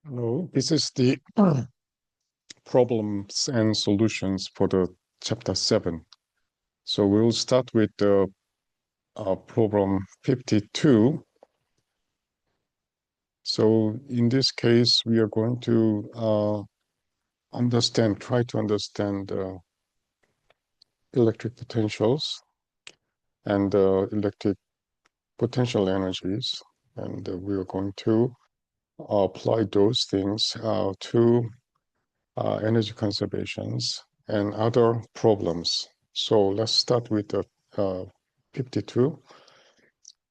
Hello, this is the problems and solutions for the chapter 7. So we'll start with the problem 52. So in this case, we are going to try to understand electric potentials and electric potential energies. And we are going to apply those things to energy conservations and other problems. So let's start with the 52.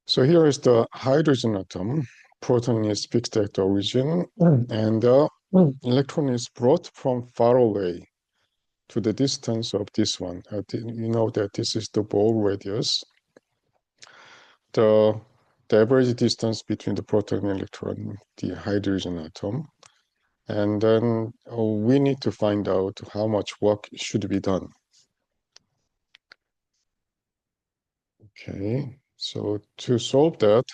So here is the hydrogen atom. Proton is fixed at the origin, and the electron is brought from far away to the distance of this one. You know that this is the Bohr radius. The average distance between the proton and electron, the hydrogen atom. And then we need to find out how much work should be done. Okay, so to solve that,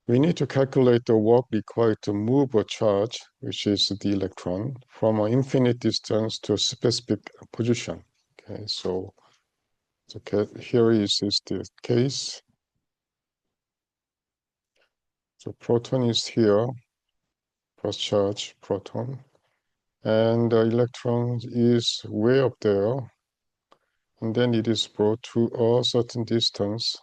we need to calculate the work required to move a charge, which is the electron, from an infinite distance to a specific position. Okay, so here is the case. So proton is here, plus charge, proton, and the electron is way up there, and then it is brought to a certain distance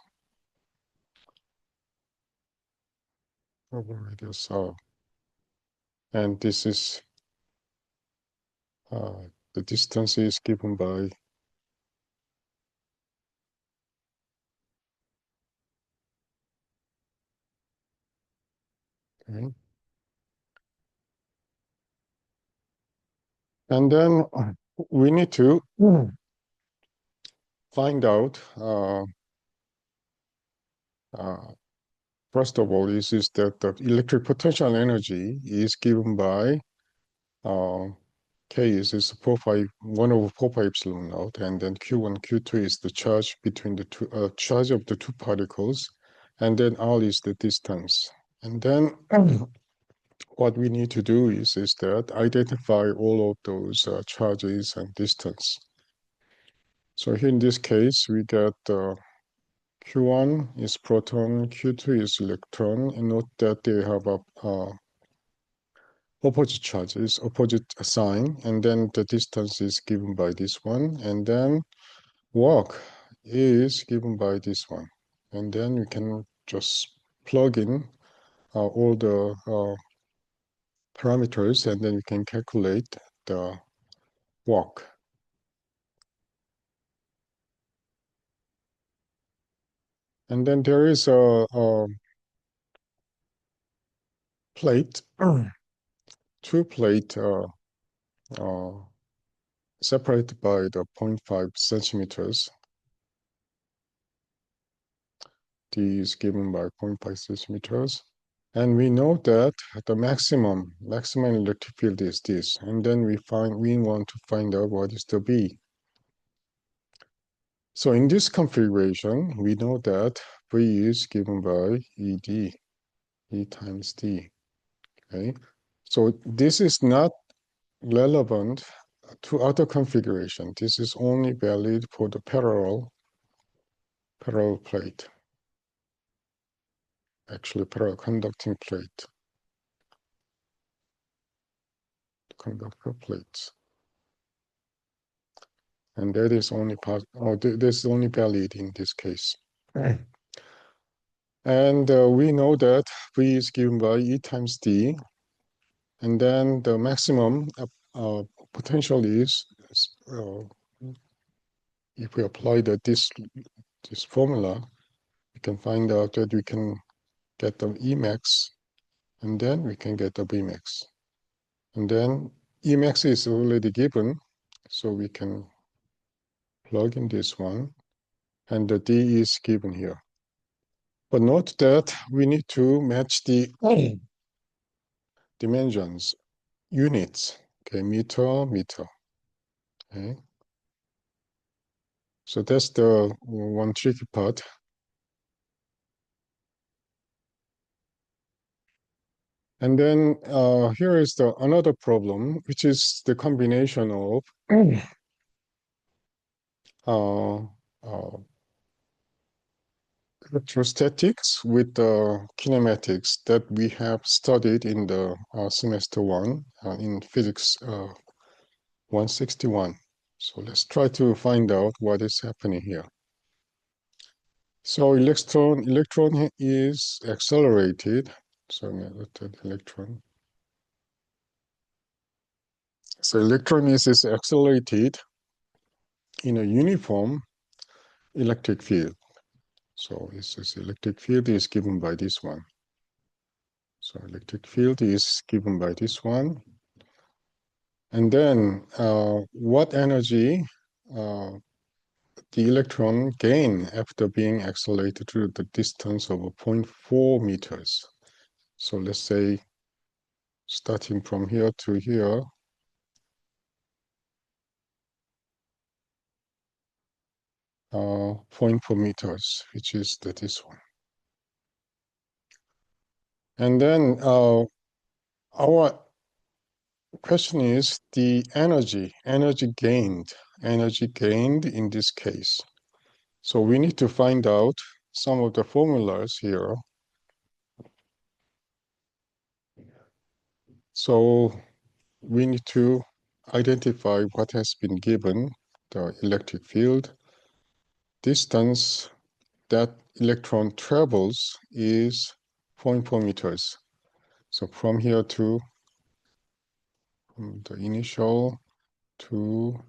over radius r. And this is the distance is given by okay. And then we need to find out first of all is that the electric potential energy is given by K is 4 pi 1 over 4 pi epsilon naught, and then Q1, Q2 is the charge between the two charge of the two particles, and then R is the distance. And then what we need to do is that identify all of those charges and distance. So here in this case, we get Q1 is proton, Q2 is electron, and note that they have a opposite charges, opposite sign, and then the distance is given by this one, and then work is given by this one. And then we can just plug in all the parameters, and then we can calculate the work. And then there is a plate, two plate separated by the 0.5 centimeters. D is given by 0.5 centimeters. And we know that the maximum electric field is this. And then we want to find out what is the B. So in this configuration, we know that V is given by ED, E times D. Okay. So this is not relevant to other configuration. This is only valid for the parallel plate. Actually, parallel conducting plate. Conductor plates. And that is only this is only valid in this case. And we know that V is given by E times D. And then the maximum potential is, if we apply this formula, we can find out that we can get the Emax, and then we can get the Bmax. And then Emax is already given, so we can plug in this one, and the D is given here. But note that we need to match the dimensions, units, okay, meter. Okay. So that's the one tricky part. And then here is another problem, which is the combination of uh, uh, electrostatics with kinematics that we have studied in the semester one in physics 161. So let's try to find out what is happening here. So electron is accelerated. So the electron. So electron is accelerated in a uniform electric field. So this electric field is given by this one. So electric field is given by this one. And then what energy uh, the electron gain after being accelerated to the distance of 0.4 meters. So let's say starting from here to here, 0.4 meters, which is this one. And then our question is the energy gained in this case. So we need to find out some of the formulas here. So we need to identify what has been given, the electric field. Distance that electron travels is 0.4 meters. So from here to from the initial to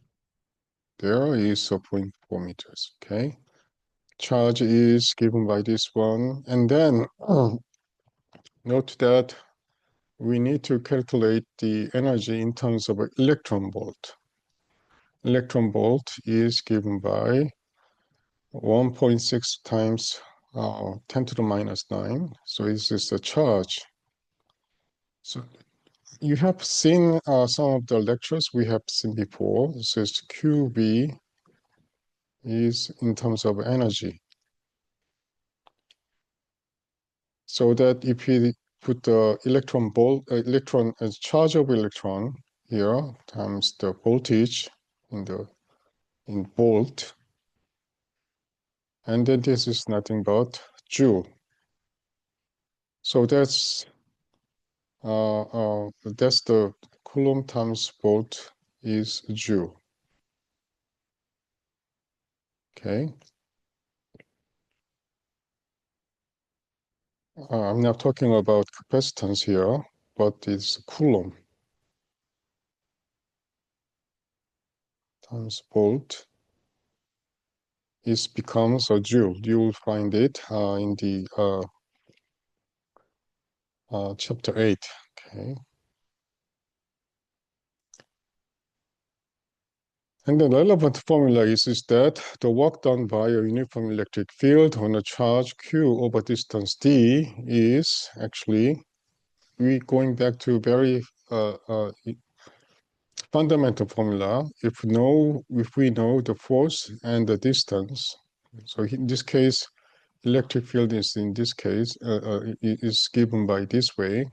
there is 0.4 meters, okay? Charge is given by this one. And then note that we need to calculate the energy in terms of an electron volt. Electron volt is given by 1.6 times 10 to the minus 9. So this is the charge. So you have seen some of the lectures we have seen before. This is QB is in terms of energy. So that if we put the electron as charge of electron here times the voltage in volt, and then this is nothing but joule. So that's the Coulomb times volt is joule. Okay. I'm not talking about capacitance here, but it's Coulomb times volt. It becomes a joule. You will find it in the chapter 8. Okay. And the relevant formula is that the work done by a uniform electric field on a charge Q over distance D is actually, we going back to very fundamental formula. If we know the force and the distance, so in this case, electric field is in this case is given by this way.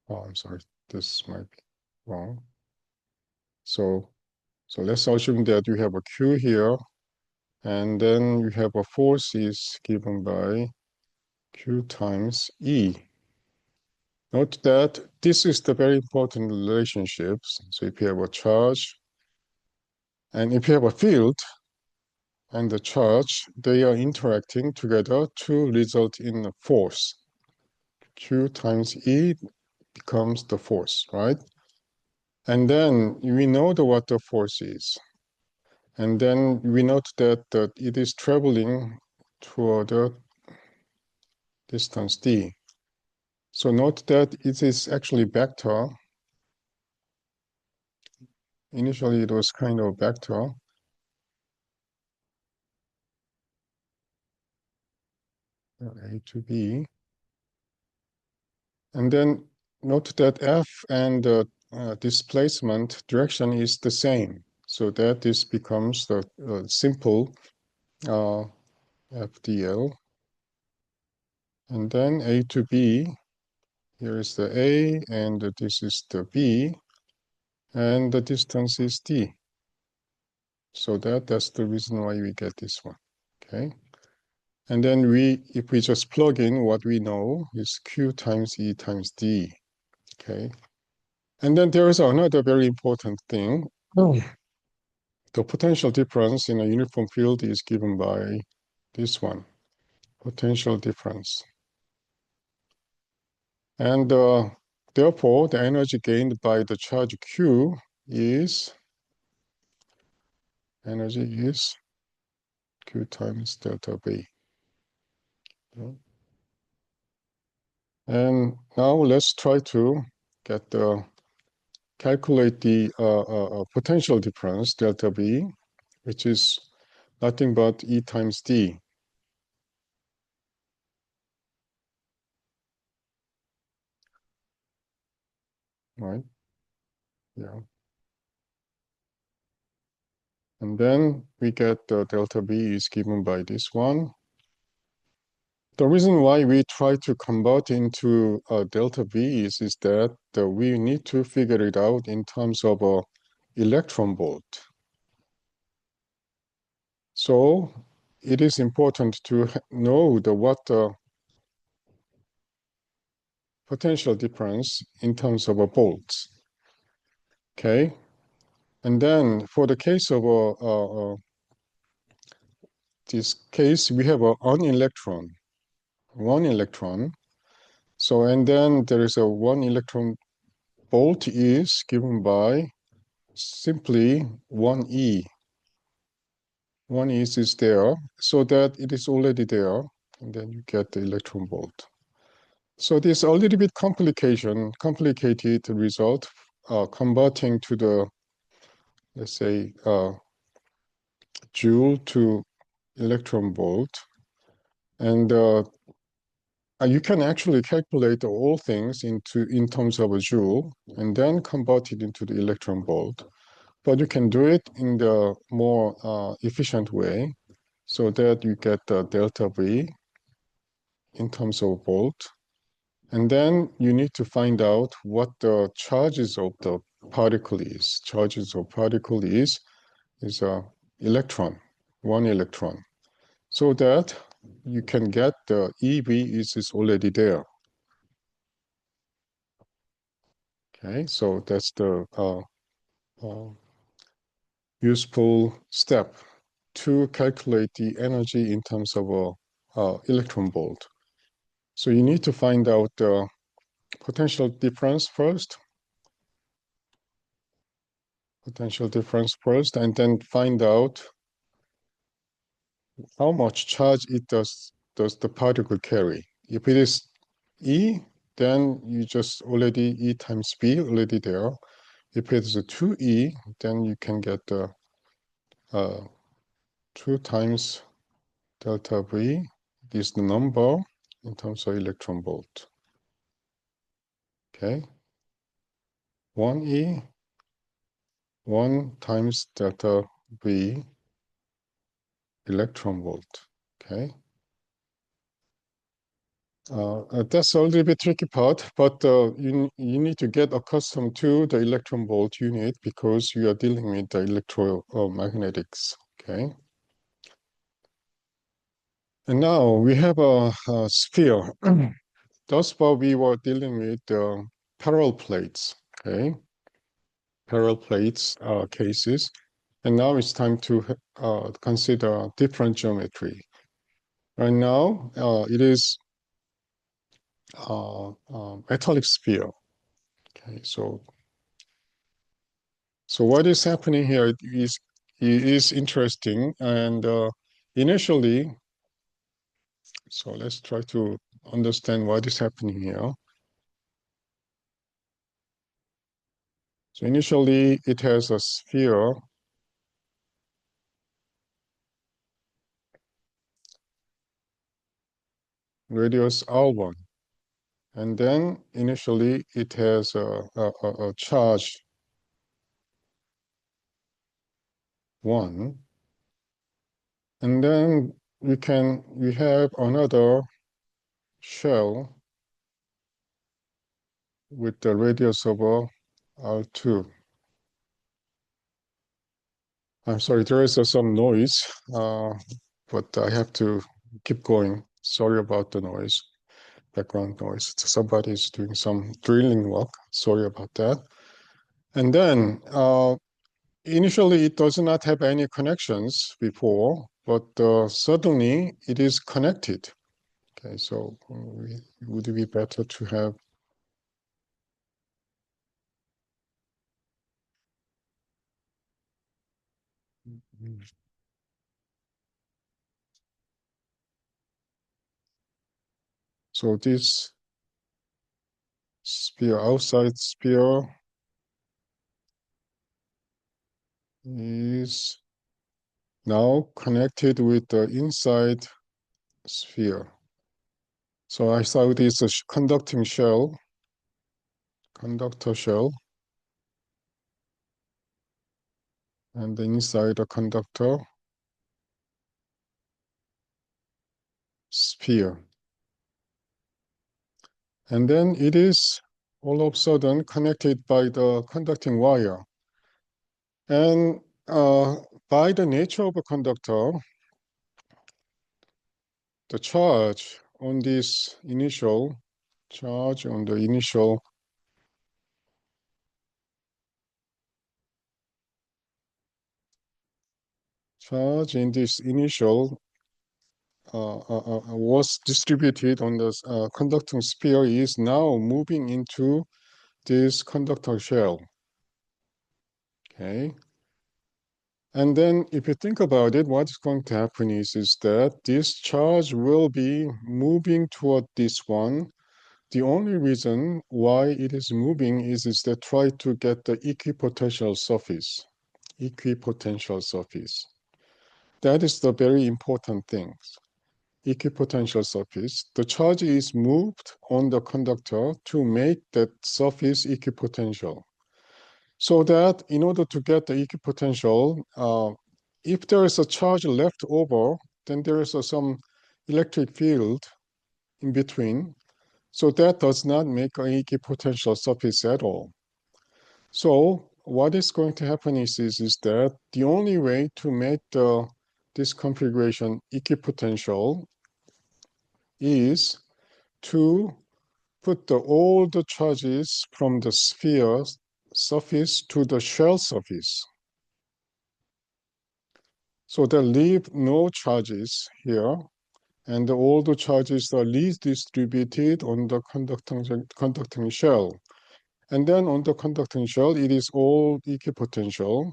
Oh, I'm sorry, this might be wrong. So let's assume that you have a Q here, and then you have a force is given by Q times E. Note that this is the very important relationships. So if you have a charge and if you have a field and the charge, they are interacting together to result in a force. Q times E becomes the force, right? And then we know what the force is. And then we note that it is traveling toward a distance d. So note that it is actually vector. Initially, it was kind of vector. A to B. And then note that F and the displacement direction is the same. So that this becomes the simple FDL. And then A to B, here is the A, and this is the B, and the distance is D. So that's the reason why we get this one, okay? And then if we just plug in what we know is Q times E times D, okay? And then there is another very important thing. The potential difference in a uniform field is given by this one, potential difference. And therefore, the energy gained by the charge Q is, energy is Q times delta V. And now let's try to calculate the potential difference, delta V, which is nothing but E times D, right? Yeah. And then we get delta V is given by this one. The reason why we try to convert into delta V is that we need to figure it out in terms of electron volt. So it is important to know what potential difference in terms of volts. Okay, and then for the case of this case, we have one electron. So and then there is a 1 electron volt is given by simply 1e. 1e is there, so that it is already there, and then you get the electron volt. So this is a little bit complicated result, converting to the, let's say, joule to electron volt. And you can actually calculate all things in terms of a joule and then convert it into the electron volt. But you can do it in the more efficient way so that you get the delta V in terms of volt. And then you need to find out what the charges of the particle is. Charges of particle is a electron, 1 electron. So that you can get the EV is already there. Okay, so that's the useful step to calculate the energy in terms of electron volt. So you need to find out the potential difference first, and then find out how much charge it does the particle carry. If it is E, then you just already E times B already there. If it's a 2E, then you can get the 2 times delta V is the number in terms of electron volt. Okay, 1E, 1 times delta V electron volt. Okay. That's a little bit tricky part, but you need to get accustomed to the electron volt unit because you are dealing with the electromagnetics. Okay. And now we have a sphere. Thus far we were dealing with parallel plates. Okay. Parallel plates cases. And now it's time to consider different geometry. Right now, it is metallic sphere. Okay, so what is happening here is interesting, and initially, so let's try to understand what is happening here. So initially, it has a sphere radius r1, and then initially it has a charge 1. And then we have another shell with the radius over R2. I'm sorry, there is some noise, but I have to keep going. Sorry about the noise, background noise. Somebody's doing some drilling work. Sorry about that. And then initially it does not have any connections before, but suddenly it is connected. Okay, so it would be better to have. So this sphere, outside sphere, is now connected with the inside sphere. So I thought it's a conducting shell, conductor shell, and the inside a conductor sphere. And then it is all of a sudden connected by the conducting wire. And by the nature of a conductor, the charge on this initial charge on the initial charge in this initial was distributed on the conducting sphere is now moving into this conductor shell. Okay. And then if you think about it, what's going to happen is that this charge will be moving toward this one. The only reason why it is moving is that try to get the equipotential surface. Equipotential surface. That is the very important thing. Equipotential surface. The charge is moved on the conductor to make that surface equipotential. So that in order to get the equipotential, if there is a charge left over, then there is some electric field in between. So that does not make an equipotential surface at all. So what is going to happen is that the only way to make this configuration equipotential is to put all the charges from the sphere surface to the shell surface. So they leave no charges here, and all the charges are least distributed on the conducting shell. And then on the conducting shell, it is all equipotential,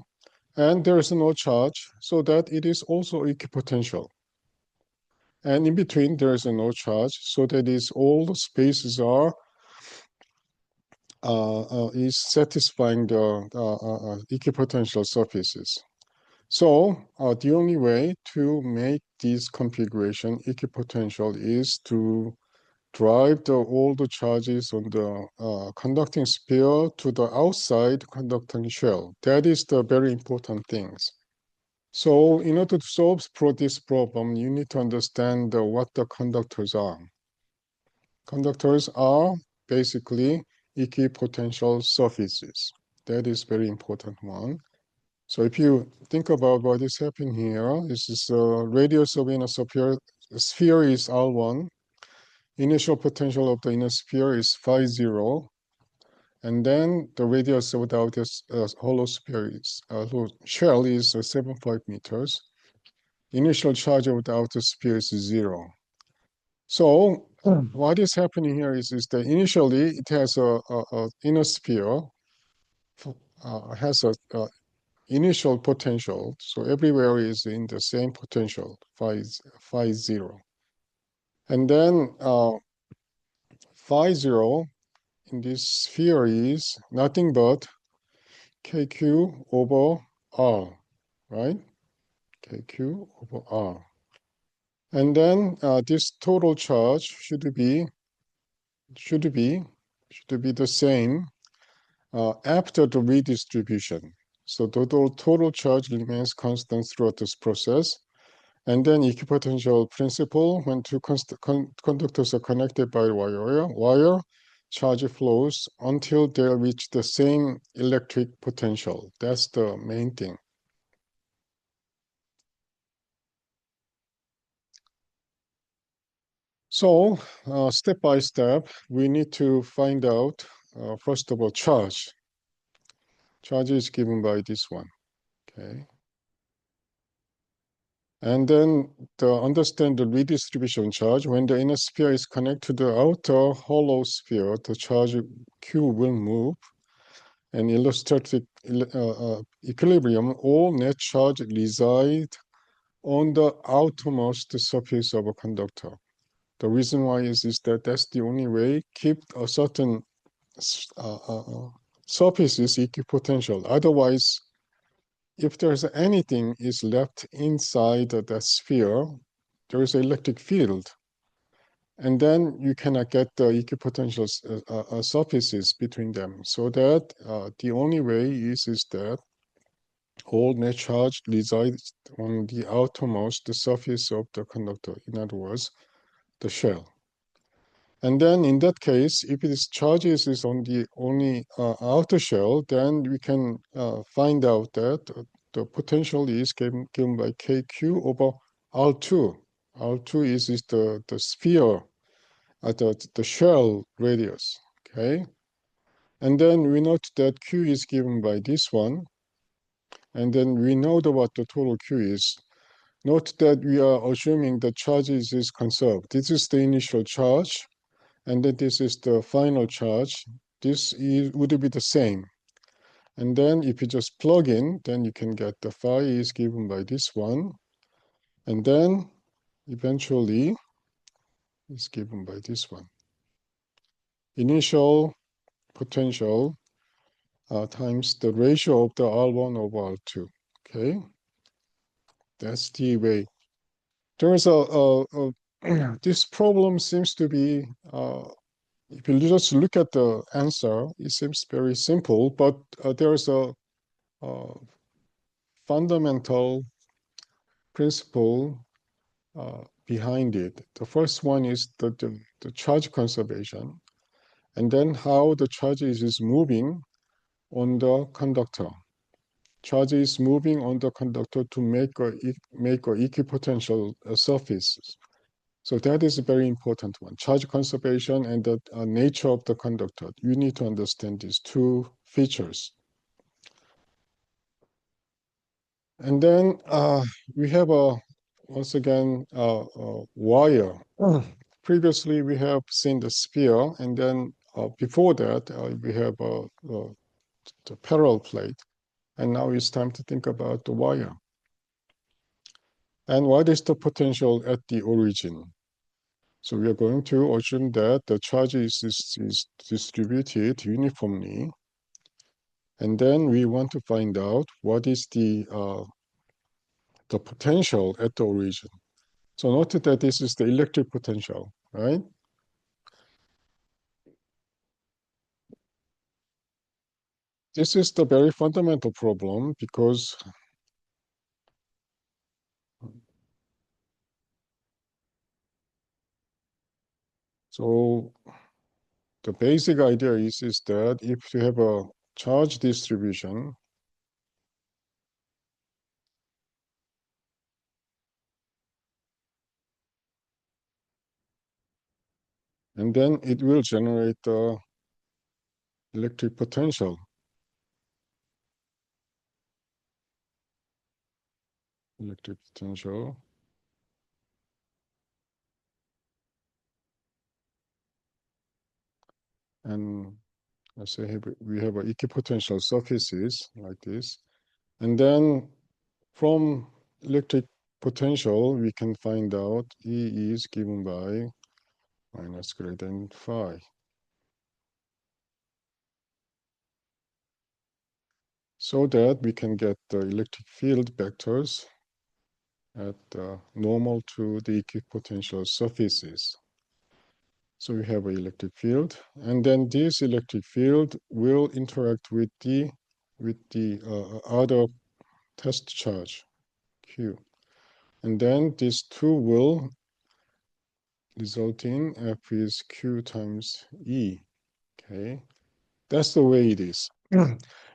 and there is no charge, so that it is also equipotential. And in between, there is no charge, so that is all the spaces are is satisfying the equipotential surfaces. So the only way to make this configuration equipotential is to drive all the charges on the conducting sphere to the outside conducting shell. That is the very important things. So in order to solve this problem, you need to understand what the conductors are. Conductors are basically equipotential surfaces. That is very important one. So if you think about what is happening here, this is the radius of inner sphere is R1. Initial potential of the inner sphere is phi0. And then the radius of the outer hollow sphere is, shell is 7.5 meters. Initial charge of the outer sphere is 0. So what is happening here is that initially it has a inner sphere, has a initial potential. So everywhere is in the same potential, phi 0. And then phi 0 in this sphere is nothing but kq over r, right? Kq over r. And then this total charge should be the same after the redistribution. So total charge remains constant throughout this process. And then equipotential principle, when two conductors are connected by wire, charge flows until they reach the same electric potential. That's the main thing. So, step by step, we need to find out, first of all, charge. Charge is given by this one, okay? And then understand the redistribution charge. When the inner sphere is connected to the outer hollow sphere, the charge Q will move. And illustrate the equilibrium, all net charge reside on the outermost surface of a conductor. The reason why is that that's the only way keep a certain surface is equipotential. Otherwise, if there's anything is left inside that sphere, there is an electric field. And then you cannot get the equipotential surfaces between them. So that the only way is that all net charge resides on the outermost surface of the conductor. In other words, the shell. And then in that case, if its charges is on the only outer shell, then we can find out that the potential is given by KQ over R2. R2 is the sphere, the shell radius, okay? And then we note that Q is given by this one, and then we know what the total Q is. Note that we are assuming the charges is conserved. This is the initial charge, and then this is the final charge. This would be the same. And then if you just plug in, then you can get the phi is given by this one. And then eventually is given by this one. Initial potential times the ratio of the R1 over R2. Okay, that's the way. There is this problem seems to be, if you just look at the answer, it seems very simple, but there is a fundamental principle behind it. The first one is the charge conservation, and then how the charge is moving on the conductor. Charge is moving on the conductor to make a equipotential surface. So that is a very important one. Charge conservation and the nature of the conductor. You need to understand these two features. And then we have once again a wire. Previously, we have seen the sphere, and then before that, we have the parallel plate. And now it's time to think about the wire. And what is the potential at the origin? So we are going to assume that the charge is distributed uniformly. And then we want to find out what is the potential at the origin. So note that this is the electric potential, right? This is the very fundamental problem because so the basic idea is that if you have a charge distribution, and then it will generate the electric potential. Electric potential. And let's say we have equipotential surfaces like this. And then from electric potential, we can find out E is given by minus greater than phi. So that we can get the electric field vectors at normal to the equipotential surfaces. So we have an electric field, and then this electric field will interact with the other test charge, Q. And then these two will result in F is Q times E. Okay, that's the way it is.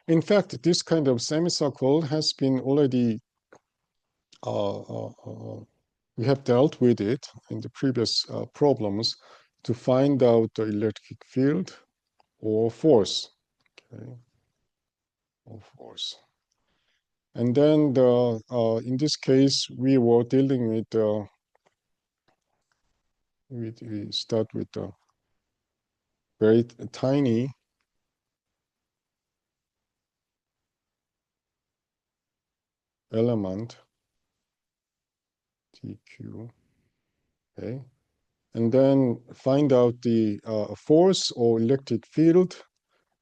In fact, this kind of semicircle has been already, uh, uh, uh, we have dealt with it in the previous problems to find out the electric field or force. Okay, or force. And then in this case, we were dealing with, we start with the very tiny element, TQ, okay? And then find out the force or electric field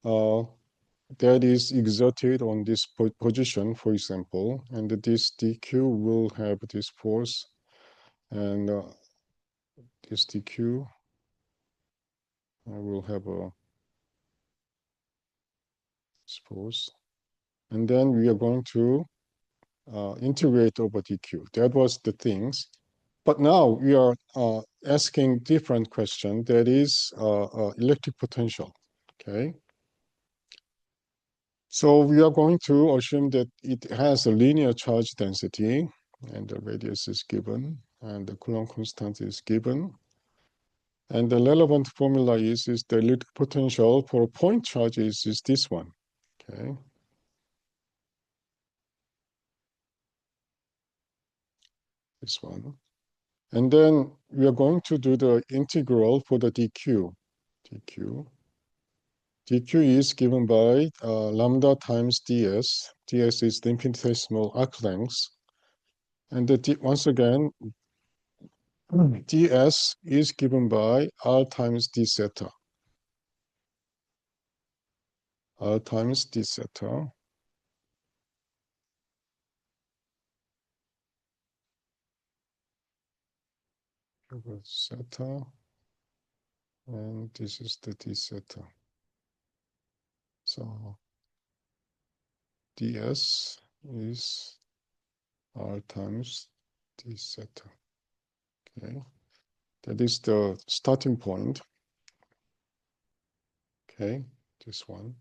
uh, that is exerted on this position, for example, and this dq will have this force, and this dq will have this force. And then we are going to integrate over dq. That was the things. But now we are asking different question, that is electric potential, okay? So we are going to assume that it has a linear charge density, and the radius is given, and the Coulomb constant is given. And the relevant formula is the electric potential for point charges is this one, okay? This one. And then we are going to do the integral for the dq. dq is given by lambda times ds. ds is the infinitesimal arc length. And once again, ds is given by r times d theta. R times d theta. Theta. And this is the d theta. So ds is r times d theta. Okay. That is the starting point. Okay, this one.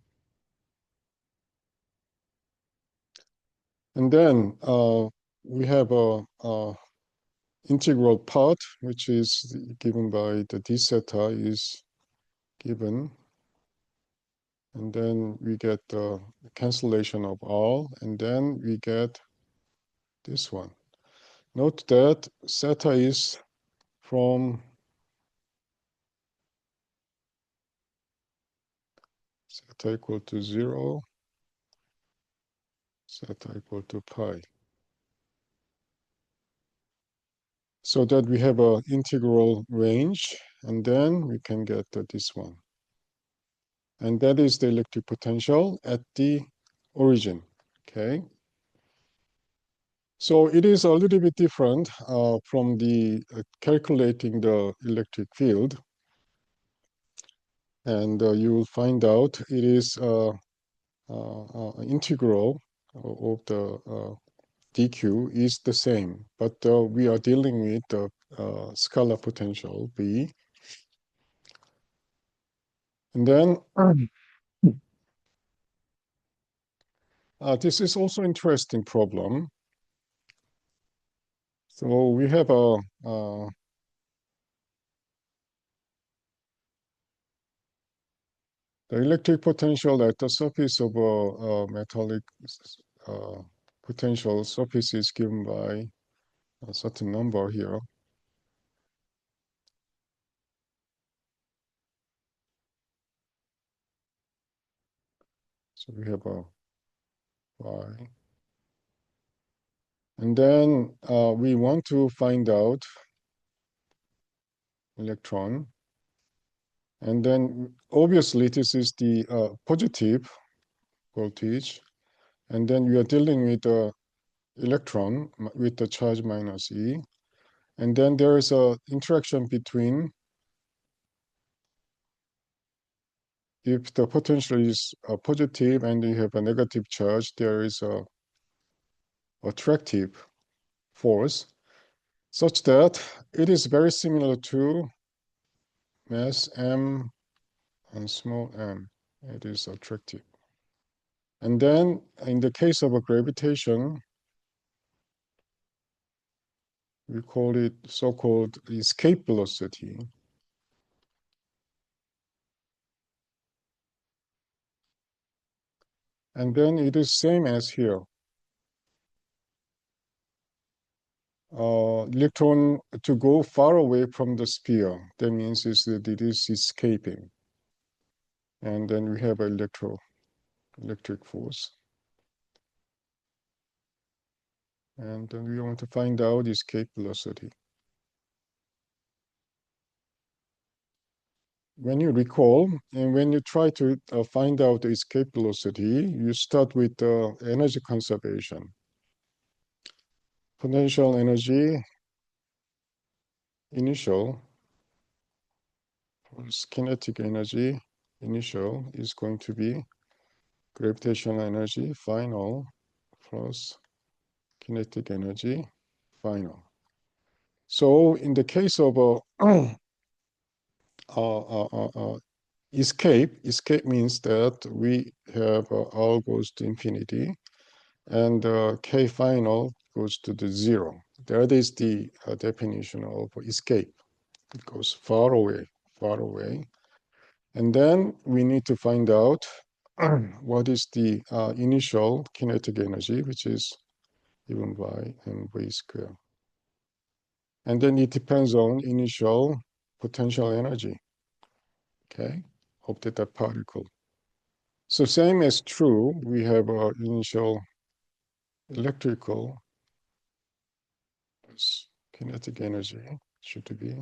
And then we have a integral part, which is given by the d theta is given. And then we get the cancellation of r, and then we get this one. Note that theta is from theta equal to 0, theta equal to pi. So that we have an integral range, and then we can get this one. And that is the electric potential at the origin, okay? So it is a little bit different from the calculating the electric field. And you will find out it is integral of the dq is the same, but we are dealing with the scalar potential V. And then this is also interesting problem. So we have the electric potential at the surface of a metallic potential surface is given by a certain number here. So we have a y. And then we want to find out electron. And then obviously this is the positive voltage. And then we are dealing with the electron with the charge minus E. And then there is a interaction between, if the potential is positive and you have a negative charge, there is a attractive force. such that it is very similar to mass m and small m. It is attractive. And then in the case of a gravitation, we call it so-called escape velocity. And then it is same as here. Electron to go far away from the sphere. That means is that it is escaping. And then we have electric force. And then we want to find out escape velocity. When you recall, and when you try to find out the escape velocity, you start with energy conservation. Potential energy initial plus kinetic energy initial is going to be gravitational energy final plus kinetic energy final. So in the case of escape means that we have R goes to infinity and K final goes to the zero. That is the definition of escape. It goes far away, far away. And then we need to find out what is the initial kinetic energy, which is given by mv squared. And then it depends on initial potential energy, okay, of that particle. So same as true, we have initial electrical plus kinetic energy should be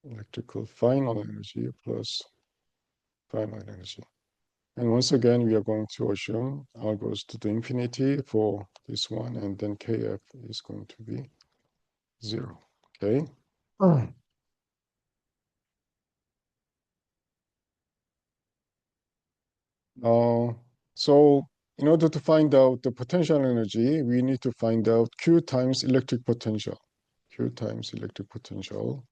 electrical final energy plus final energy. And once again, we are going to assume R goes to the infinity for this one, and then Kf is going to be 0, okay? Uh, so in order to find out the potential energy, we need to find out Q times electric potential. Q times electric potential.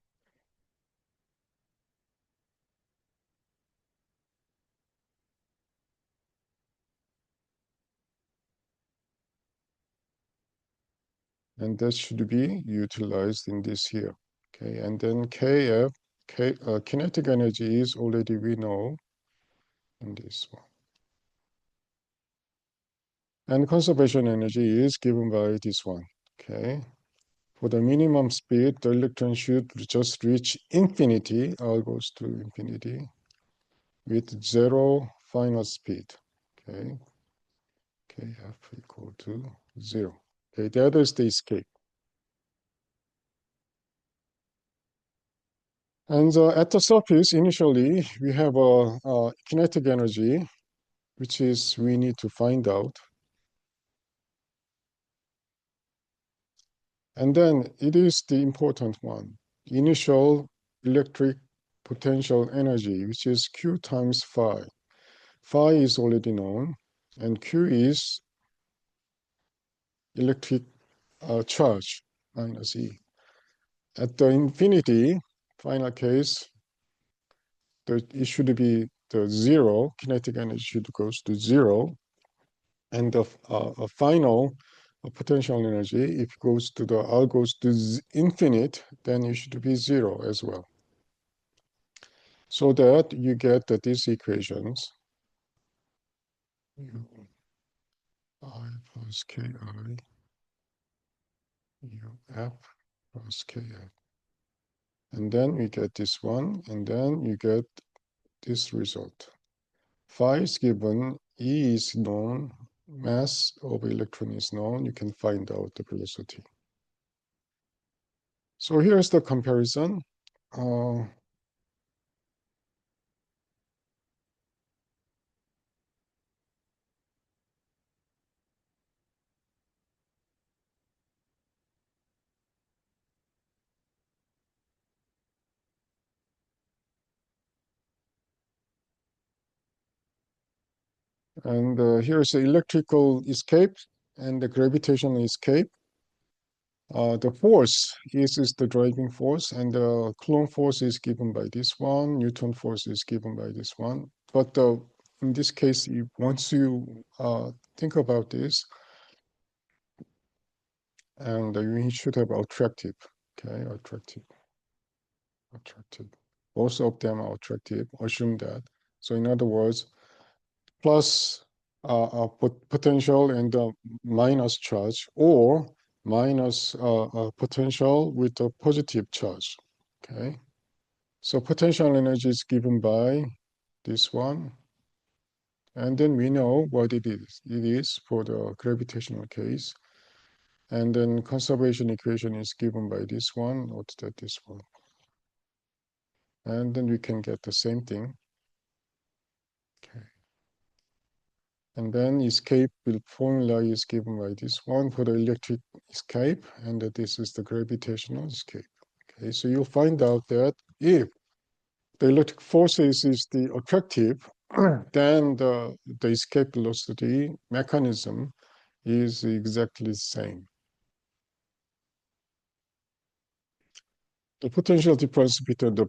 And that should be utilized in this here. Okay, and then Kf, kinetic energy is already we know in this one. And conservation energy is given by this one. Okay. For the minimum speed, the electron should just reach infinity, R goes to infinity, with 0 final speed. Okay. Kf equal to 0. Okay, that is the escape. And at the surface, initially, we have a kinetic energy, which is we need to find out. And then it is the important one, initial electric potential energy, which is Q times phi. Phi is already known, and Q is electric charge minus E. At the infinity, final case, it should be the 0, kinetic energy should goes to 0, and the final potential energy, if it goes to the R goes to infinite, then it should be 0 as well. So that you get these equations, U I plus Ki U F plus Kf. And then we get this one, and then you get this result. Phi is given, E is known, mass of electron is known, you can find out the velocity. So here's the comparison. Uh, and here's the electrical escape and the gravitational escape. The force is the driving force, and the Coulomb force is given by this one. Newton force is given by this one. But in this case, once you think about this, and you should have attractive, okay, attractive. Both of them are attractive. Assume that. So in other words, plus potential and minus charge, or minus potential with a positive charge. Okay. So potential energy is given by this one. And then we know what it is. It is for the gravitational case. And then conservation equation is given by this one. What's that? This one. And then we can get the same thing. Okay. And then escape formula is given by this one for the electric escape, and that this is the gravitational escape. Okay, so you'll find out that if the electric forces is the attractive, then the escape velocity mechanism is exactly the same. The potential difference between the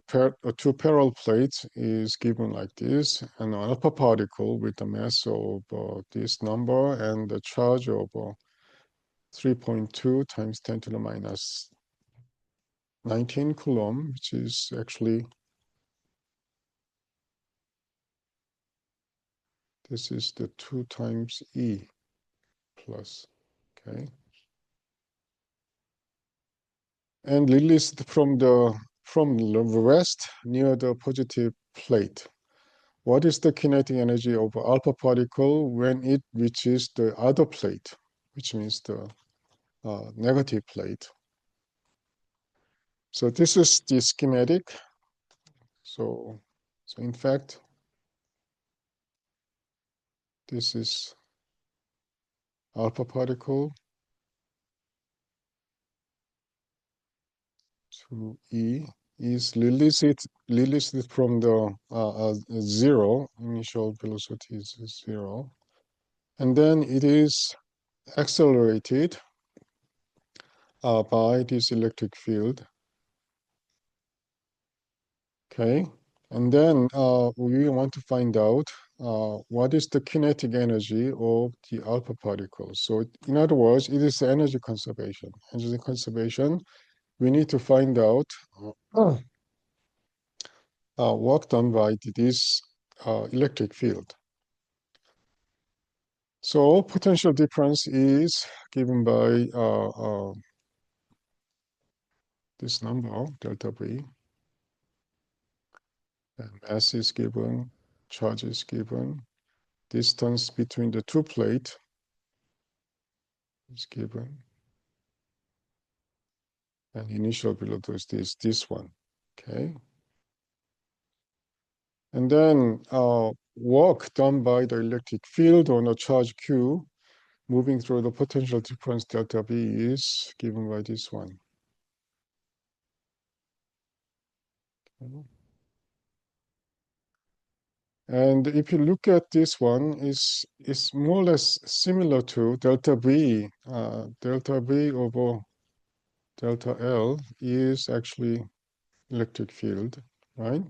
two parallel plates is given like this: an alpha particle with a mass of this number and the charge of 3.2 times 10 to the minus 19 coulomb, which is actually, this is the 2 times E plus, okay? And released from the rest near the positive plate. What is the kinetic energy of alpha particle when it reaches the other plate, which means the negative plate? So this is the schematic. So in fact, this is alpha particle to E is released from the zero, initial velocity is zero, and then it is accelerated by this electric field. Okay, and then we want to find out what is the kinetic energy of the alpha particles. So in other words, it is energy conservation. Energy conservation, we need to find out work done by this electric field. So potential difference is given by this number, delta V. And mass is given, charge is given, distance between the two plates is given, and initial velocity is this one, okay? And then work done by the electric field on a charge Q moving through the potential difference delta V is given by this one. Okay. And if you look at this one, it's more or less similar to delta V. Delta V over delta L is actually electric field, right?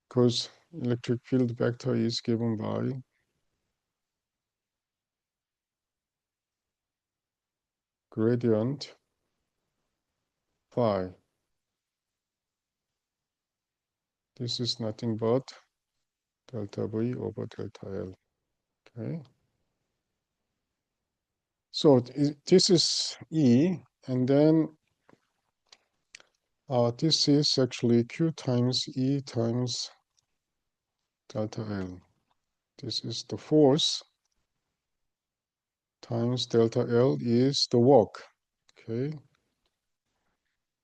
Because electric field vector is given by gradient phi. This is nothing but delta V over delta L, okay? So this is E, and then this is actually Q times E times delta L. This is the force times delta L is the work, okay?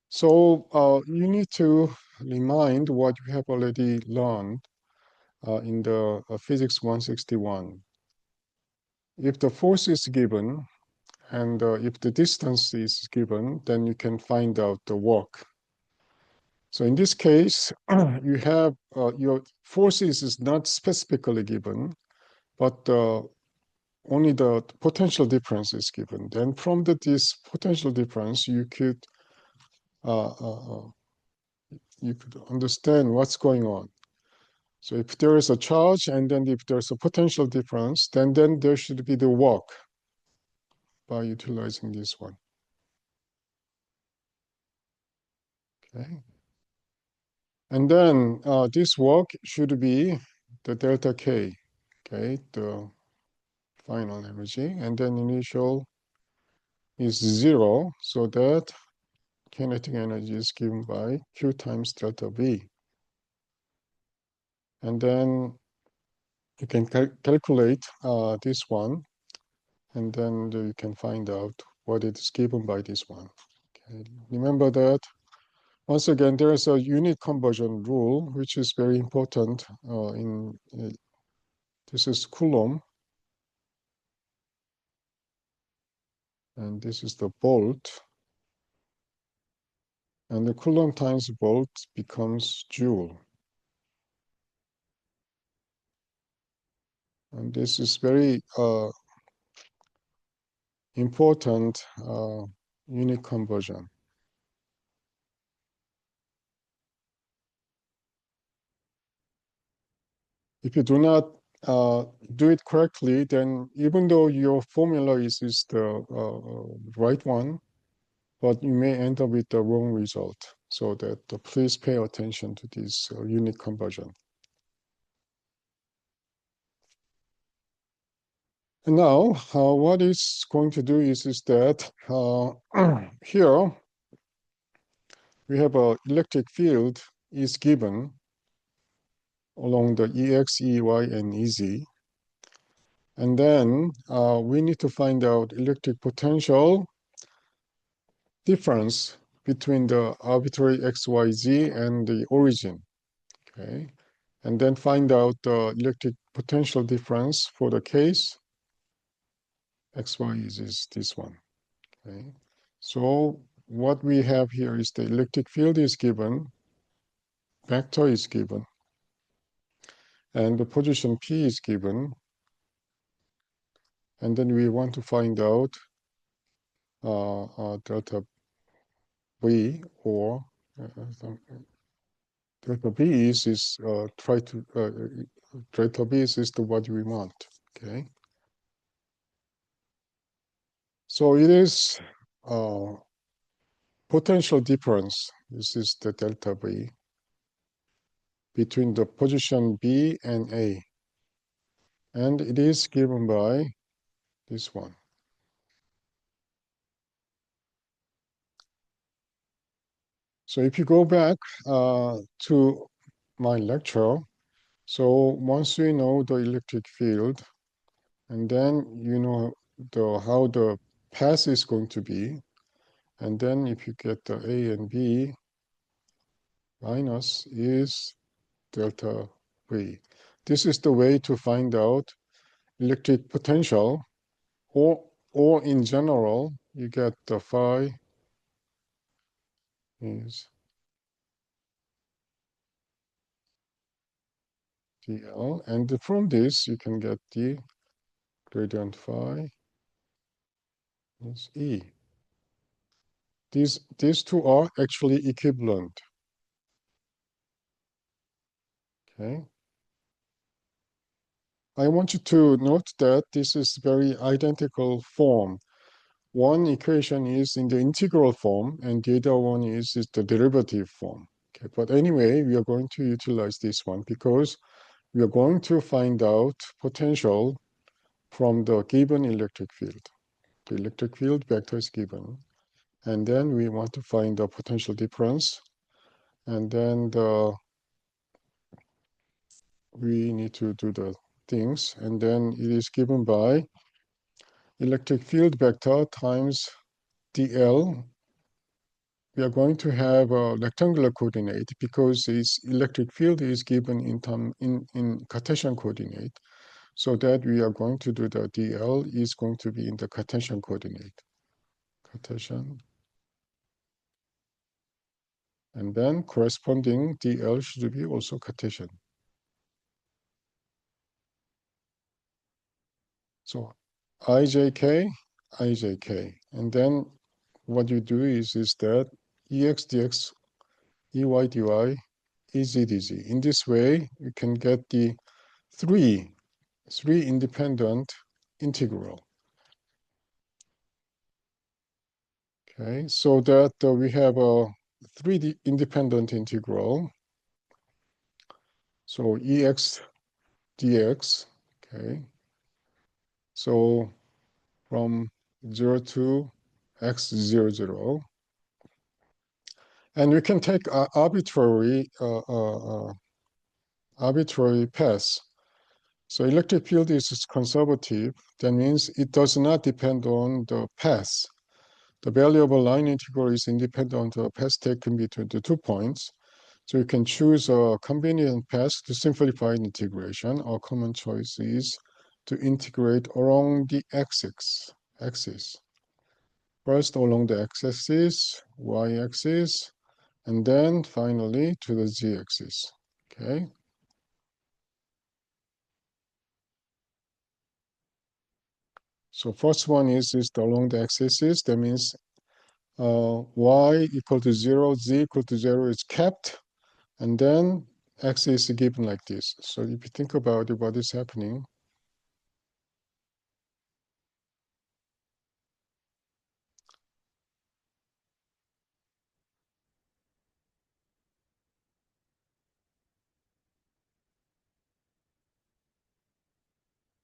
So you need to remind what you have already learned in the Physics 161. If the force is given and if the distance is given, then you can find out the work. So in this case, you have your forces is not specifically given, but only the potential difference is given. Then from this potential difference, uh, uh, uh, you could understand what's going on. So if there is a charge and then if there's a potential difference, then there should be the work by utilizing this one. Okay. And then this work should be the delta K, okay, the final energy, and then initial is 0, so that kinetic energy is given by Q times delta V. And then you can calculate this one, and then you can find out what it is given by this one. Okay. Remember that, once again, there is a unit conversion rule, which is very important this is Coulomb, and this is the volt. And the Coulomb times volt becomes Joule. And this is very important unit conversion. If you do not do it correctly, then even though your formula is the right one, but you may end up with the wrong result. So that please pay attention to this unit conversion. And now, what it's going to do is that here we have an electric field is given along the EX, EY, and EZ. And then we need to find out electric potential difference between the arbitrary XYZ and the origin, okay? And then find out the electric potential difference for the case XY is this one, okay? So what we have here is the electric field is given, vector is given, and the position P is given, and then we want to find out delta V, or delta V is try to delta V is the what we want. Okay, so it is potential difference. This is the delta V between the position B and A, and it is given by this one. So if you go back to my lecture, so once you know the electric field, and then you know how the path is going to be, and then if you get the A and B, minus is delta V. This is the way to find out electric potential, or in general, you get the phi is dl, and from this you can get the gradient phi is E. These two are actually equivalent. Okay. I want you to note that this is very identical form. One equation is in the integral form, and the other one is the derivative form. Okay. But anyway, we are going to utilize this one because we are going to find out potential from the given electric field. The electric field vector is given. And then we want to find the potential difference. And then we need to do the things. And then it is given by electric field vector times dl. We are going to have a rectangular coordinate because its electric field is given in Cartesian coordinate. So that we are going to do the dl is going to be in the Cartesian coordinate. Cartesian. And then corresponding dl should be also Cartesian. So ijk, ijk. And then what you do is that ex dx, ey dy, ez dz. In this way, you can get the three independent integral. Okay, so that we have a 3D independent integral. So ex dx, okay. So from 0 to x00. And we can take arbitrary paths. So electric field is conservative. That means it does not depend on the path. The value of a line integral is independent of the path taken between the 2 points. So you can choose a convenient path to simplify integration. Our common choice is to integrate along the axis. First along the x-axis, y-axis, and then finally to the z-axis. Okay. So first one is along the x-axis. That means y equal to 0, z equal to 0 is kept, and then x is given like this. So if you think about it, what is happening?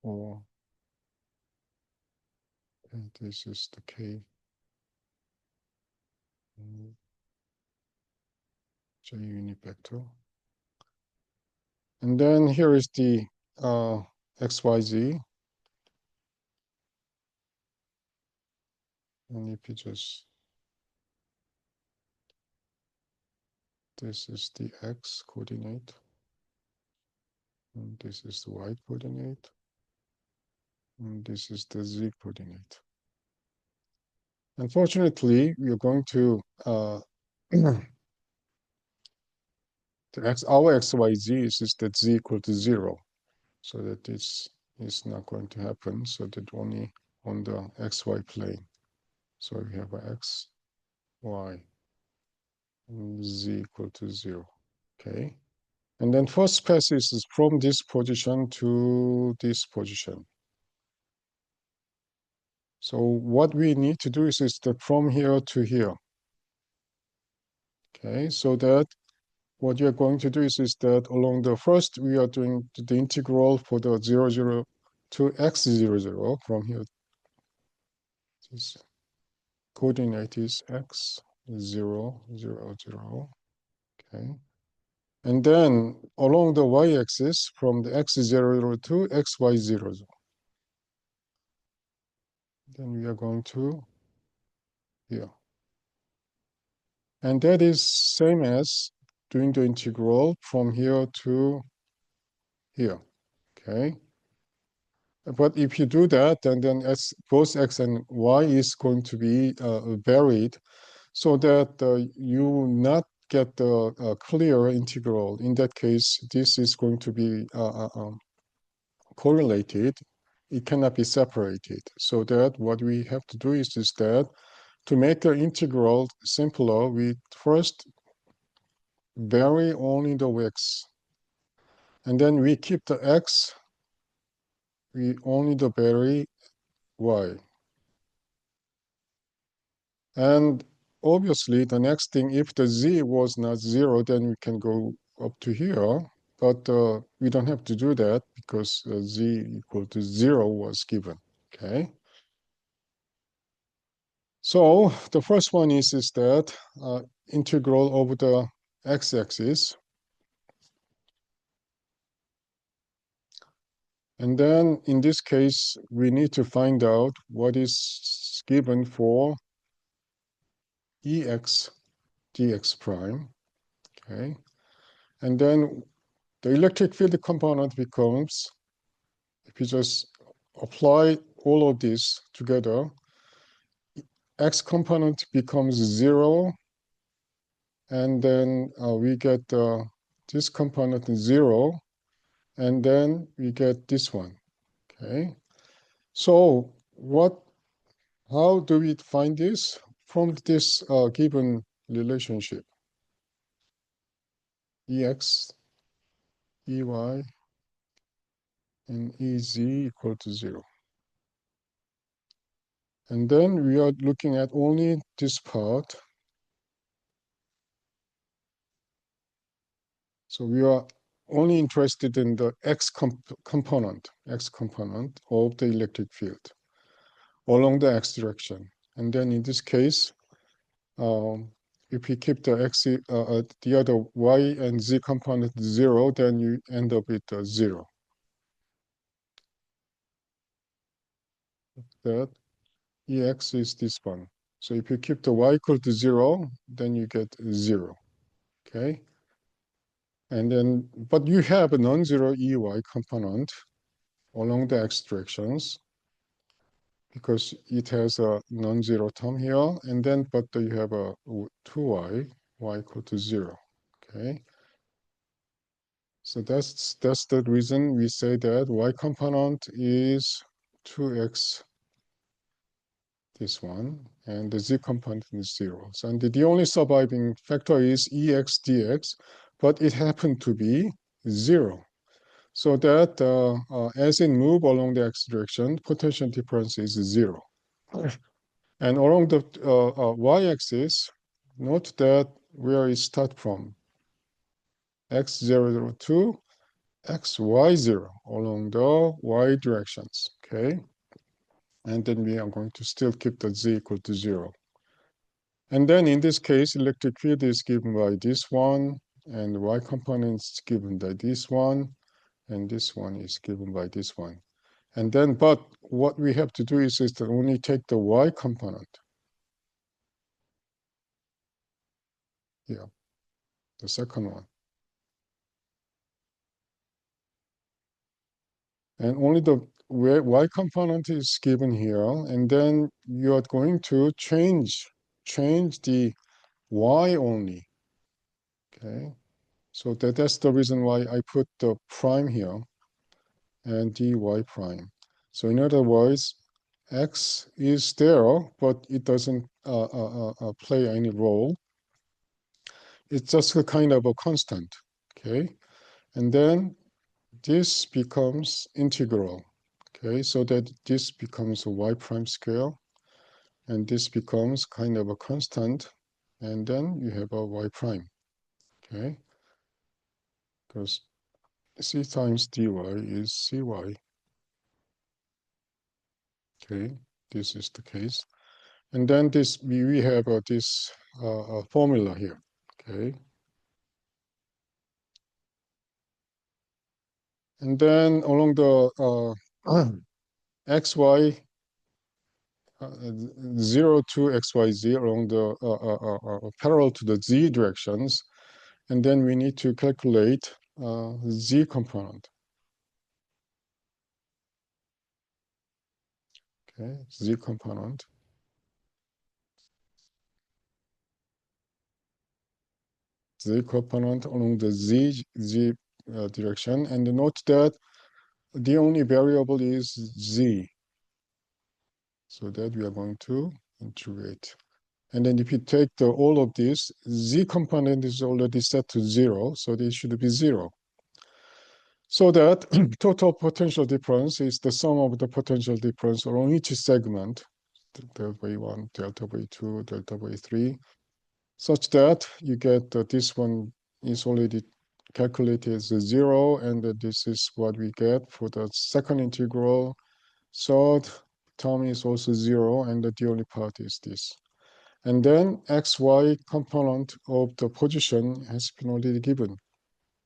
Or and this is the k j unit vector. And then here is the xyz. And if you just, this is the x coordinate, and this is the y coordinate, and this is the z coordinate. Unfortunately, we are going to our xyz is that z equal to 0. So that this is not going to happen. So that only on the xy plane. So we have x, y, and z equal to 0. Okay. And then first pass is from this position to this position. So what we need to do is that from here to here. Okay, so that what you're going to do is that along the first, we are doing the integral for the 0, 0 to x00 from here. This coordinate is x, 0, 0, 0. Okay. And then along the y-axis from the x0 to xy0. Then we are going to here. And that is same as doing the integral from here to here. Okay. But if you do that, then both x and y is going to be varied so that you not get the clear integral. In that case, this is going to be correlated. It cannot be separated. So that what we have to do is that to make the integral simpler, we first vary only the x. And then we keep the x, we only the vary y. And obviously, the next thing, if the z was not 0, then we can go up to here. But we don't have to do that because z equal to 0 was given. Okay. So the first one is that integral over the x-axis. And then in this case, we need to find out what is given for ex dx prime. Okay. And then the electric field component becomes, if you just apply all of this together, x component becomes 0, and then we get this component 0, and then we get this one. Okay, so how do we find this? From this given relationship, Ex, Ey, and Ez equal to 0. And then we are looking at only this part. So we are only interested in the component of the electric field along the x direction. And then in this case, if we keep the other y and z component 0, then you end up with 0. That Ex is this one. So if you keep the y equal to 0, then you get 0. Okay? And then, but you have a non-zero Ey component along the x directions because it has a non-zero term here, and then, but you have a 2y, y equal to 0. Okay? So that's the reason we say that y component is 2x, this one, and the z component is 0. So, and the only surviving factor is ex dx, but it happened to be 0. So that as it moves along the x direction, potential difference is 0. And along the y-axis, note that where it starts from, x0, 2, xy0 along the y directions, okay? And then we are going to still keep the z equal to 0. And then in this case, electric field is given by this one, and the y component is given by this one, and this one is given by this one. And then, but what we have to do is to only take the y component. Yeah, the second one. And only the y component is given here, and then you are going to change the y only. Okay, so that's the reason why I put the prime here and dy prime. So in other words, x is there, but it doesn't play any role. It's just a kind of a constant. Okay, and then this becomes integral. Okay, so that this becomes a y prime square, and this becomes kind of a constant, and then you have a y prime. Okay, because c times dy is cy. Okay, this is the case. And then this we have this formula here. Okay, and then along the xy 0 to xyz along the parallel to the z directions, and then we need to calculate z component. Okay, z component. Z component along the z direction, and note that the only variable is z, so that we are going to integrate. And then if you take all of this, z component is already set to 0, so it should be 0. So that total potential difference is the sum of the potential difference along each segment, delta V1, delta V2, delta V3, such that you get this one is already calculated as 0, and this is what we get for the second integral. Third term is also 0, and the only part is this. And then xy component of the position has been already given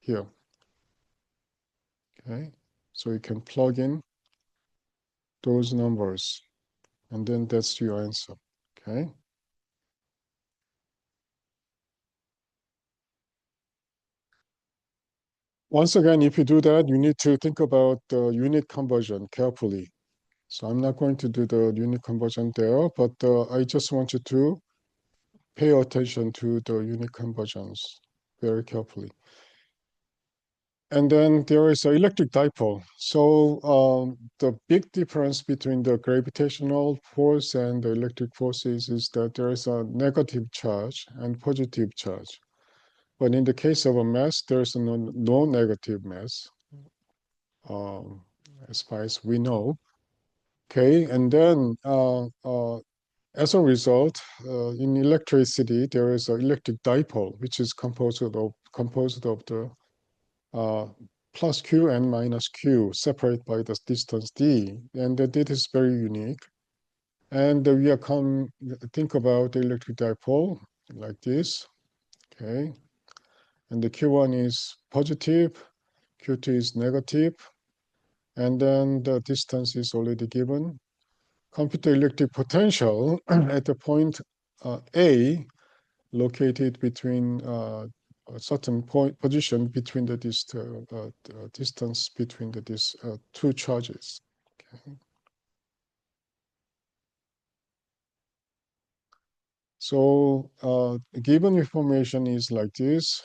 here. Okay, so you can plug in those numbers, and then that's your answer. Okay. Once again, if you do that, you need to think about the unit conversion carefully. So I'm not going to do the unit conversion there, but I just want you to pay attention to the unit conversions very carefully. And then there is an electric dipole. So the big difference between the gravitational force and the electric forces is that there is a negative charge and positive charge. But in the case of a mass, there's no negative mass, um, as far as we know. Okay, and then as a result, in electricity, there is an electric dipole, which is composed of the uh, plus q and minus q, separated by the distance d, and that it is very unique. And we are think about the electric dipole like this, okay? And the q1 is positive, q2 is negative, and then the distance is already given. Compute the electric potential at the point A, located between a certain point position between the distance between these two charges. Okay. So given information is like this,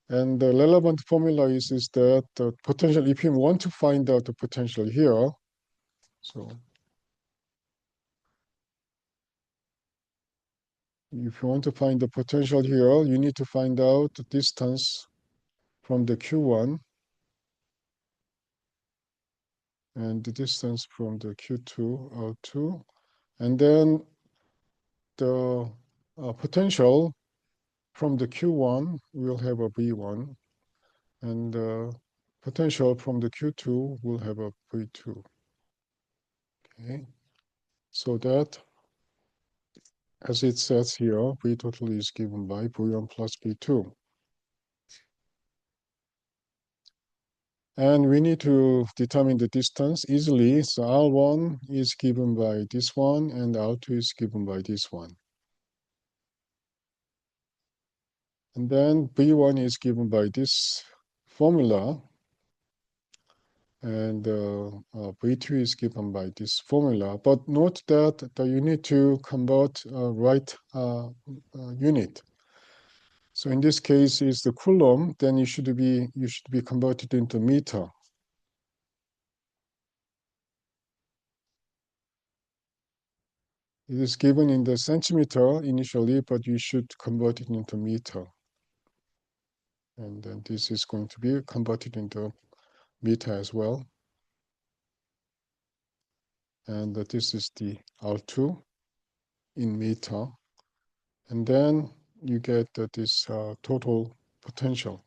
and the relevant formula is that the potential, if you want to find out the potential here, so if you want to find the potential here, you need to find out the distance from the Q1 and the distance from the Q2 out2, and then the potential from the Q1 will have a V1, and the potential from the Q2 will have a V2. Okay, so that, as it says here, V total is given by V1 plus V2. And we need to determine the distance easily. So R1 is given by this one, and R2 is given by this one. And then V1 is given by this formula, and V2 is given by this formula. But note that you need to convert right unit. So in this case, is the coulomb. Then you should be converted into meter. It is given in the centimeter initially, but you should convert it into meter. And then this is going to be converted into meter as well. And this is the R2 in meter. And then you get this total potential.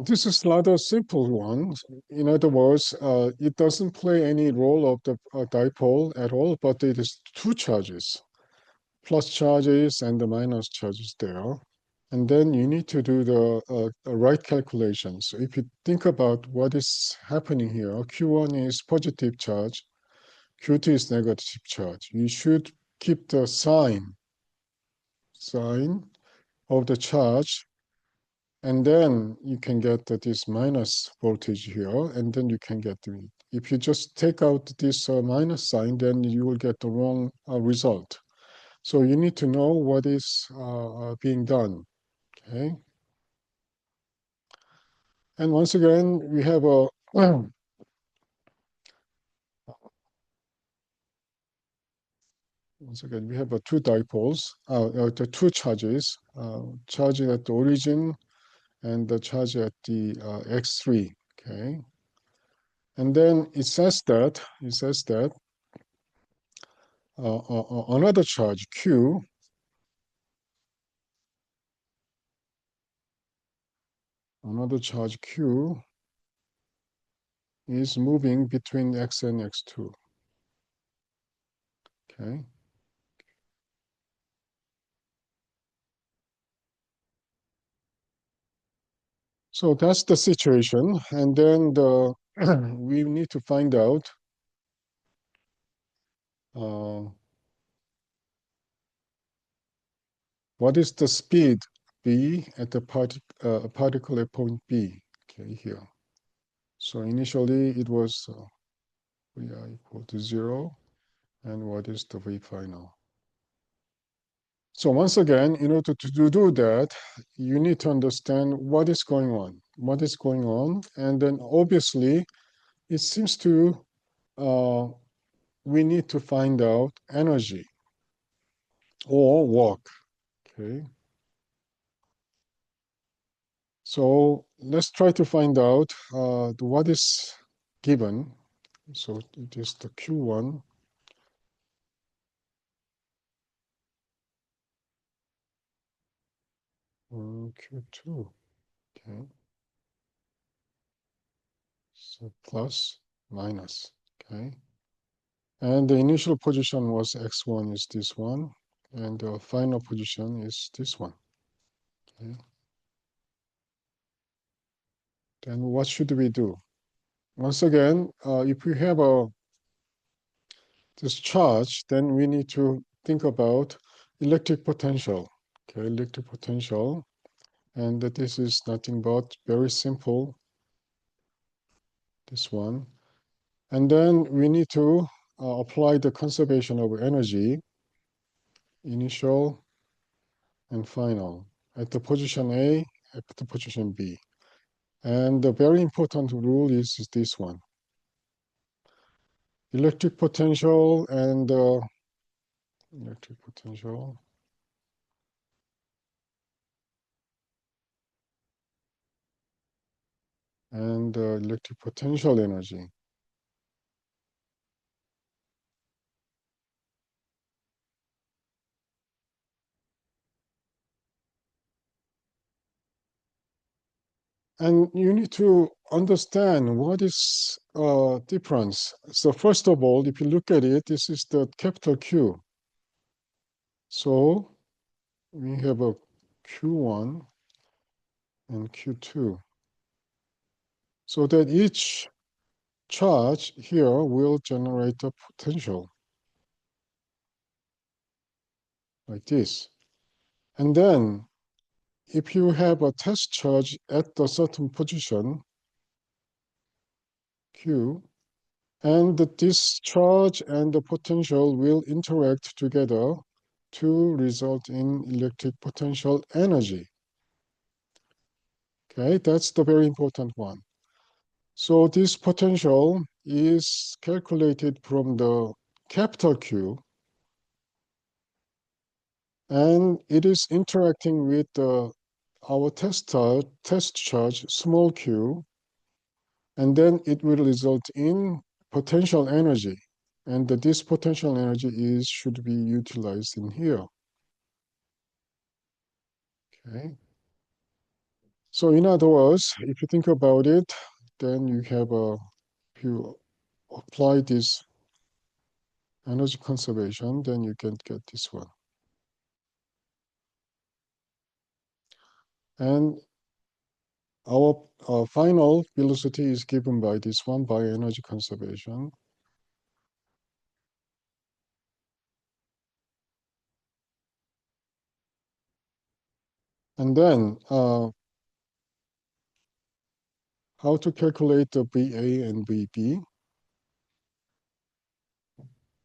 This is not a simple one. In other words, it doesn't play any role of the dipole at all, but it is two charges, plus charges and the minus charges there. And then you need to do the right calculation. So if you think about what is happening here, Q1 is positive charge, Q2 is negative charge. You should keep the sign of the charge, and then you can get this minus voltage here, and then you can get the, if you just take out this minus sign, then you will get the wrong result. So you need to know what is being done, okay? And once again, we have a once again we have two dipoles, the two charges, charge at the origin and the charge at the x3. Okay, and then it says that another charge q, is moving between x and x2. Okay. So that's the situation, and then we need to find out what is the speed v at the particle at point B, okay, here. So initially it was v are equal to 0, and what is the v final? So once again, in order to do that, you need to understand what is going on. What is going on? And then obviously, it seems to we need to find out energy or work. Okay. So let's try to find out what is given. So it is the Q1 and Q2. Okay. So plus, minus. Okay. And the initial position was x1 is this one, and the final position is this one. Okay. Then what should we do? Once again, if we have this charge, then we need to think about electric potential. Okay, electric potential, and that this is nothing but very simple, this one. And then we need to apply the conservation of energy, initial and final, at the position A, at the position B. And the very important rule is this one. Electric potential and electric potential and electric potential energy. And you need to understand what is difference. So first of all, if you look at it, this is the capital Q. So we have a Q1 and Q2. So that each charge here will generate a potential like this. And then if you have a test charge at a certain position, Q, and this charge and the potential will interact together to result in electric potential energy. Okay, that's the very important one. So this potential is calculated from the capital Q, and it is interacting with our test charge, small q, and then it will result in potential energy. And this potential energy should be utilized in here. Okay. So in other words, if you think about it, then you have if you apply this energy conservation, then you can get this one. And our final velocity is given by this one, by energy conservation. And then how to calculate the VA and VB?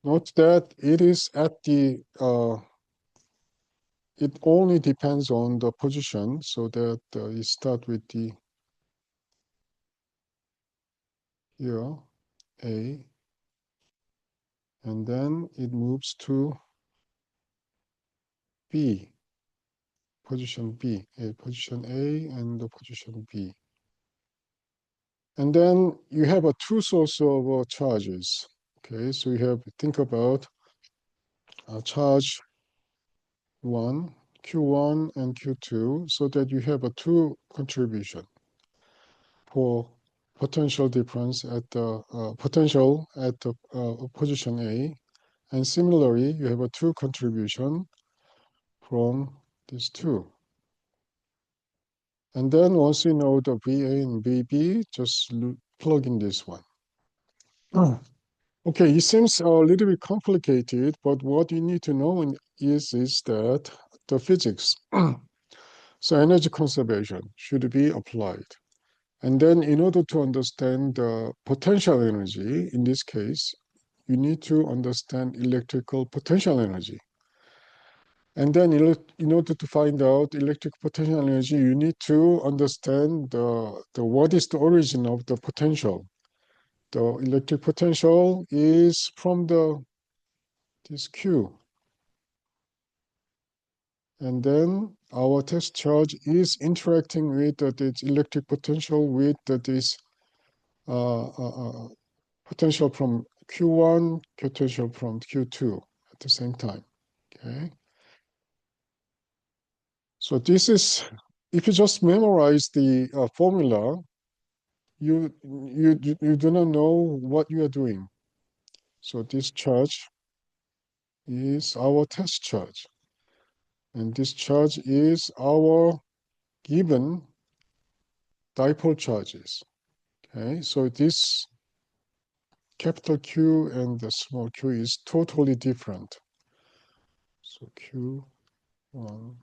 Note that it is at the, it only depends on the position, so that you start with the here, A, and then it moves to B, position B, position A and the position B. And then you have a two source of charges. Okay, so you have, think about charge 1, Q1 and Q2, so that you have a two contribution for potential difference at the potential at the position A. And similarly, you have a two contribution from these two. And then once you know the VA and VB, just plug in this one. Okay, it seems a little bit complicated, but what you need to know is that the physics, so energy conservation should be applied. And then in order to understand the potential energy, in this case, you need to understand electrical potential energy. And then in order to find out electric potential energy, you need to understand what is the origin of the potential. The electric potential is from this Q. And then our test charge is interacting with this electric potential with this uh, uh, uh, potential from Q1, potential from Q2 at the same time. Okay. So this is, if you just memorize the formula, you do not know what you are doing. So this charge is our test charge, and this charge is our given dipole charges. Okay, so this capital Q and the small q is totally different. So Q1,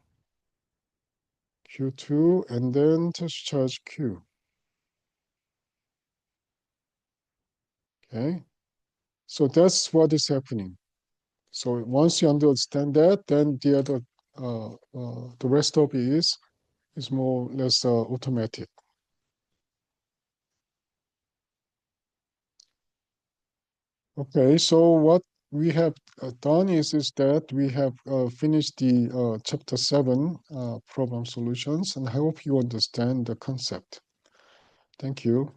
Q2, and then test charge Q. Okay, so that's what is happening. So once you understand that, then the rest of it is more or less automatic. Okay, so what we have done is that we have finished the chapter 7 problem solutions, and I hope you understand the concept. Thank you.